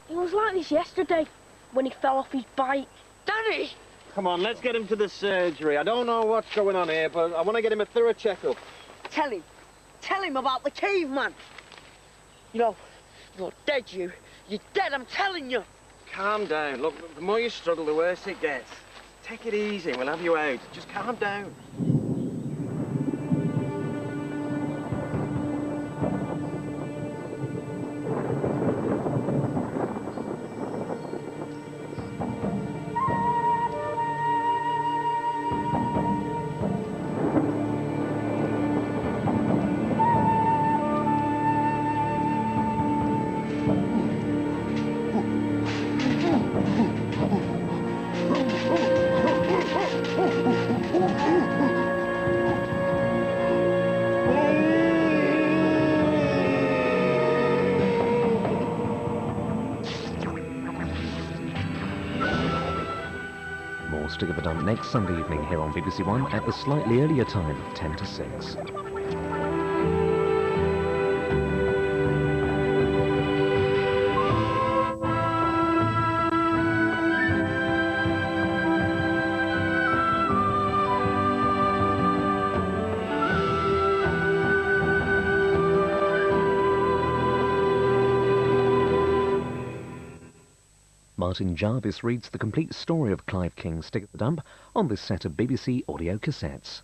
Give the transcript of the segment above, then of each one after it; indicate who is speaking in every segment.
Speaker 1: He was like this yesterday, when he fell off his bike.
Speaker 2: Danny!
Speaker 3: Come on, let's get him to the surgery. I don't know what's going on here, but I want to get him a thorough checkup.
Speaker 2: Tell him about the caveman. You're dead, you. You're dead, I'm telling you.
Speaker 3: Calm down. Look, the more you struggle, the worse it gets. Take it easy, we'll have you out. Just calm down.
Speaker 4: Stick at the Dump next Sunday evening here on BBC One at the slightly earlier time of 10 to 6. Martin Jarvis reads the complete story of Clive King's Stick at the Dump on this set of BBC audio cassettes.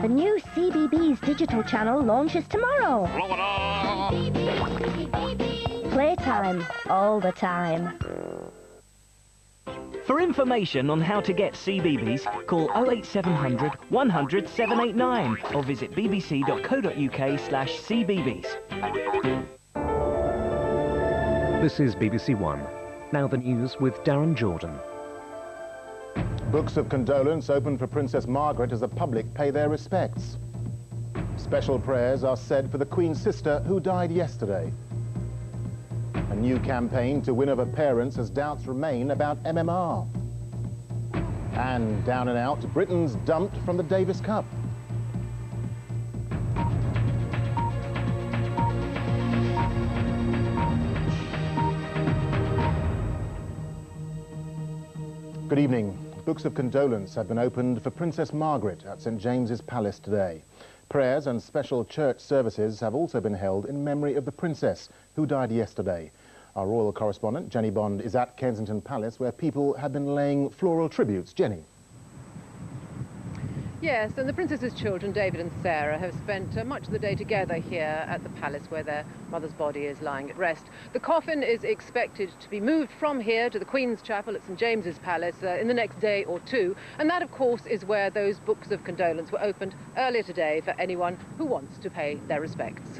Speaker 1: The new CBBS digital channel launches tomorrow. Playtime all the time.
Speaker 5: For information on how to get CBBS, call 08700 100 789 or visit bbc.co.uk/CBBS.
Speaker 4: This is BBC One. Now the news with Darren Jordan.
Speaker 6: Books of condolence opened for Princess Margaret as the public pay their respects. Special prayers are said for the Queen's sister who died yesterday. A new campaign to win over parents as doubts remain about MMR. And down and out, Britain's dumped from the Davis Cup. Good evening. Books of condolence have been opened for Princess Margaret at St James's Palace today. Prayers and special church services have also been held in memory of the Princess, who died yesterday. Our royal correspondent, Jenny Bond, is at Kensington Palace, where people have been laying floral tributes. Jenny.
Speaker 7: Yes, and the Princess's children, David and Sarah, have spent much of the day together here at the palace where their mother's body is lying at rest. The coffin is expected to be moved from here to the Queen's Chapel at St James's Palace in the next day or two, and that, of course, is where those books of condolence were opened earlier today for anyone who wants to pay their respects.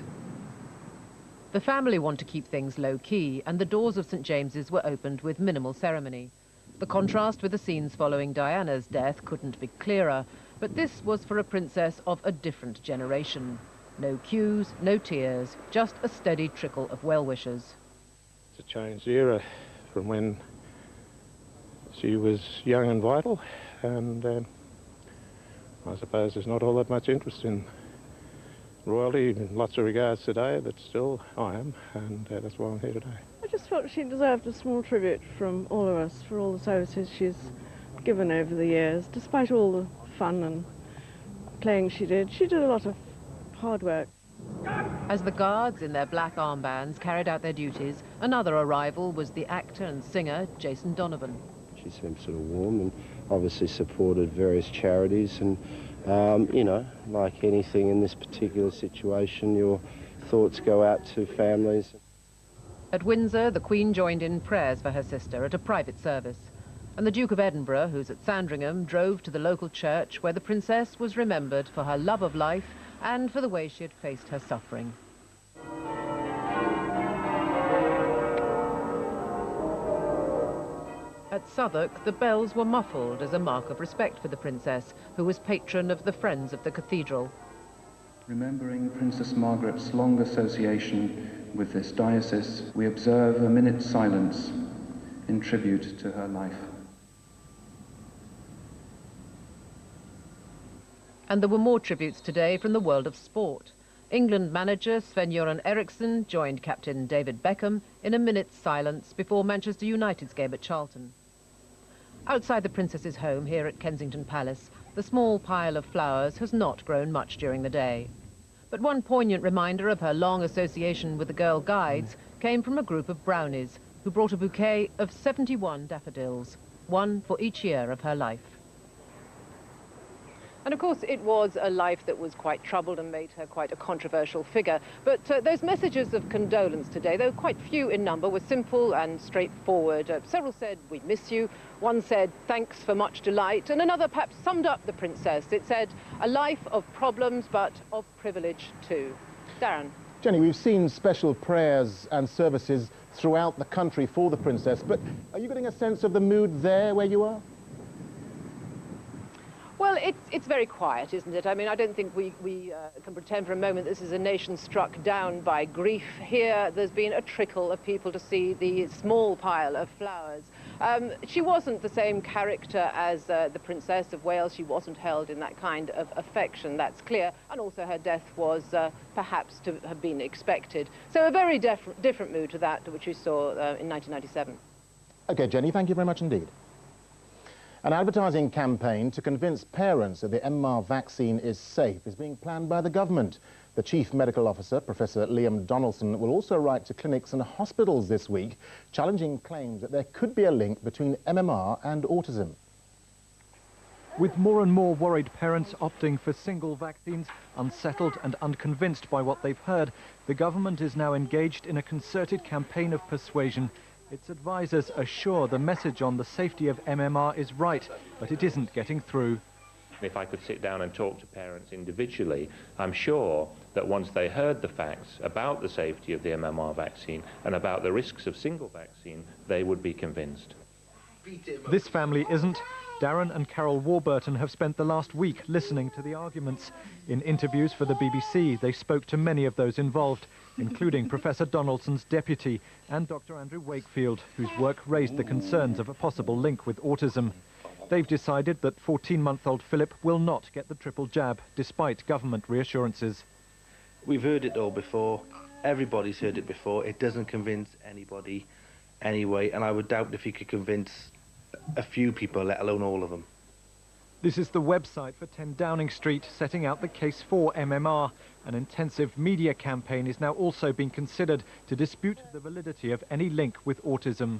Speaker 7: The family want to keep things low-key, and the doors of St James's were opened with minimal ceremony. The contrast with the scenes following Diana's death couldn't be clearer, but this was for a princess of a different generation. No queues, no tears, just a steady trickle of well-wishers.
Speaker 8: It's a changed era from when she was young and vital, and I suppose there's not all that much interest in royalty in lots of regards today, but still I am, and that's why I'm here today.
Speaker 9: I just felt she deserved a small tribute from all of us for all the services she's given over the years, despite all the fun and playing she did. She did a lot of hard work.
Speaker 7: As the guards in their black armbands carried out their duties, another arrival was the actor and singer Jason Donovan.
Speaker 10: She seemed sort of warm and obviously supported various charities, and You know, like anything in this particular situation, your thoughts go out to families.
Speaker 7: At Windsor, the Queen joined in prayers for her sister at a private service. And the Duke of Edinburgh, who's at Sandringham, drove to the local church where the Princess was remembered for her love of life and for the way she had faced her suffering. At Southwark, the bells were muffled as a mark of respect for the Princess, who was patron of the Friends of the Cathedral.
Speaker 11: Remembering Princess Margaret's long association with this diocese, we observe a minute's silence in tribute to her life.
Speaker 7: And there were more tributes today from the world of sport. England manager Sven-Göran Eriksson joined captain David Beckham in a minute's silence before Manchester United's game at Charlton. Outside the Princess's home here at Kensington Palace, the small pile of flowers has not grown much during the day. But one poignant reminder of her long association with the Girl Guides came from a group of brownies who brought a bouquet of 71 daffodils, one for each year of her life. And of course it was a life that was quite troubled and made her quite a controversial figure. But those messages of condolence today, though quite few in number, were simple and straightforward. Several said, "We miss you." One said, "Thanks for much delight." And another perhaps summed up the Princess. It said, "A life of problems, but of privilege too." Darren.
Speaker 6: Jenny, we've seen special prayers and services throughout the country for the Princess, but are you getting a sense of the mood there where you are?
Speaker 7: Well, it's very quiet, isn't it? I mean, I don't think we can pretend for a moment this is a nation struck down by grief. Here, there's been a trickle of people to see the small pile of flowers. She wasn't the same character as the Princess of Wales. She wasn't held in that kind of affection, that's clear. And also her death was perhaps to have been expected. So a very different mood to that which we saw in 1997.
Speaker 6: OK, Jenny, thank you very much indeed. An advertising campaign to convince parents that the MMR vaccine is safe is being planned by the government. The Chief Medical Officer, Professor Liam Donaldson, will also write to clinics and hospitals this week, challenging claims that there could be a link between MMR and autism.
Speaker 12: With more and more worried parents opting for single vaccines, unsettled and unconvinced by what they've heard, the government is now engaged in a concerted campaign of persuasion. Its advisers assure the message on the safety of MMR is right, but it isn't getting through.
Speaker 13: If I could sit down and talk to parents individually, I'm sure that once they heard the facts about the safety of the MMR vaccine and about the risks of single vaccine, they would be convinced.
Speaker 12: This family isn't. Darren and Carol Warburton have spent the last week listening to the arguments. In interviews for the BBC, they spoke to many of those involved, including Professor Donaldson's deputy and Dr. Andrew Wakefield, whose work raised the concerns of a possible link with autism. They've decided that 14-month-old Philip will not get the triple jab, despite government reassurances.
Speaker 14: We've heard it all before. Everybody's heard it before. It doesn't convince anybody anyway, and I would doubt if he could convince a few people, let alone all of them.
Speaker 12: This is the website for 10 Downing Street, setting out the case for MMR. An intensive media campaign is now also being considered to dispute the validity of any link with autism.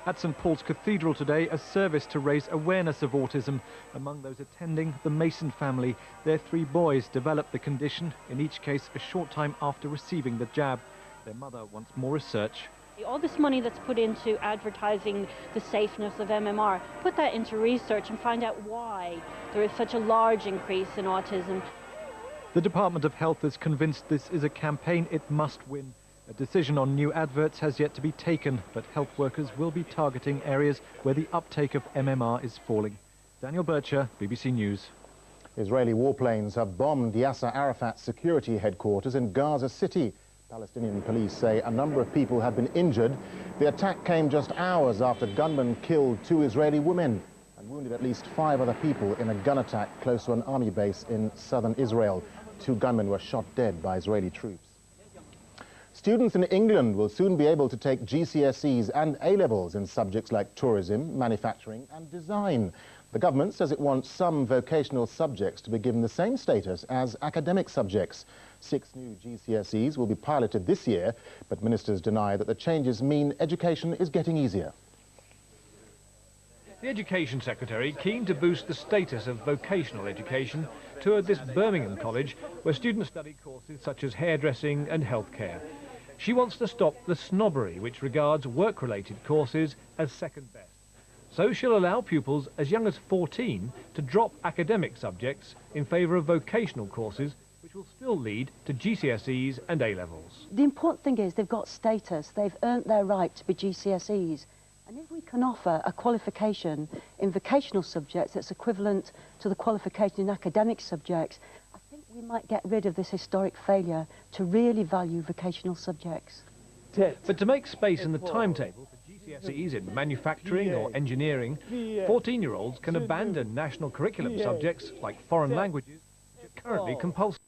Speaker 12: At St Paul's Cathedral today, a service to raise awareness of autism. Among those attending, the Mason family. Their 3 boys developed the condition, in each case a short time after receiving the jab. Their mother wants more research.
Speaker 15: All this money that's put into advertising the safeness of MMR, put that into research and find out why there is such a large increase in autism.
Speaker 12: The Department of Health is convinced this is a campaign it must win. A decision on new adverts has yet to be taken, but health workers will be targeting areas where the uptake of MMR is falling. Daniel Bircher, BBC News.
Speaker 6: Israeli warplanes have bombed Yasser Arafat's security headquarters in Gaza City. Palestinian police say a number of people have been injured. The attack came just hours after gunmen killed 2 Israeli women and wounded at least 5 other people in a gun attack close to an army base in southern Israel. 2 gunmen were shot dead by Israeli troops. Students in England will soon be able to take GCSEs and A-levels in subjects like tourism, manufacturing and design. The government says it wants some vocational subjects to be given the same status as academic subjects. 6 new GCSEs will be piloted this year, but ministers deny that the changes mean education is getting easier.
Speaker 12: The Education Secretary, keen to boost the status of vocational education, toured this Birmingham college where students study courses such as hairdressing and healthcare. She wants to stop the snobbery which regards work-related courses as second best. So she'll allow pupils as young as 14 to drop academic subjects in favour of vocational courses, which will still lead to GCSEs and A-levels.
Speaker 16: The important thing is they've got status, they've earned their right to be GCSEs. And if we can offer a qualification in vocational subjects that's equivalent to the qualification in academic subjects, I think we might get rid of this historic failure to really value vocational subjects.
Speaker 12: But to make space in the timetable for GCSEs in manufacturing or engineering, 14-year-olds can abandon national curriculum subjects like foreign languages, which are currently compulsory.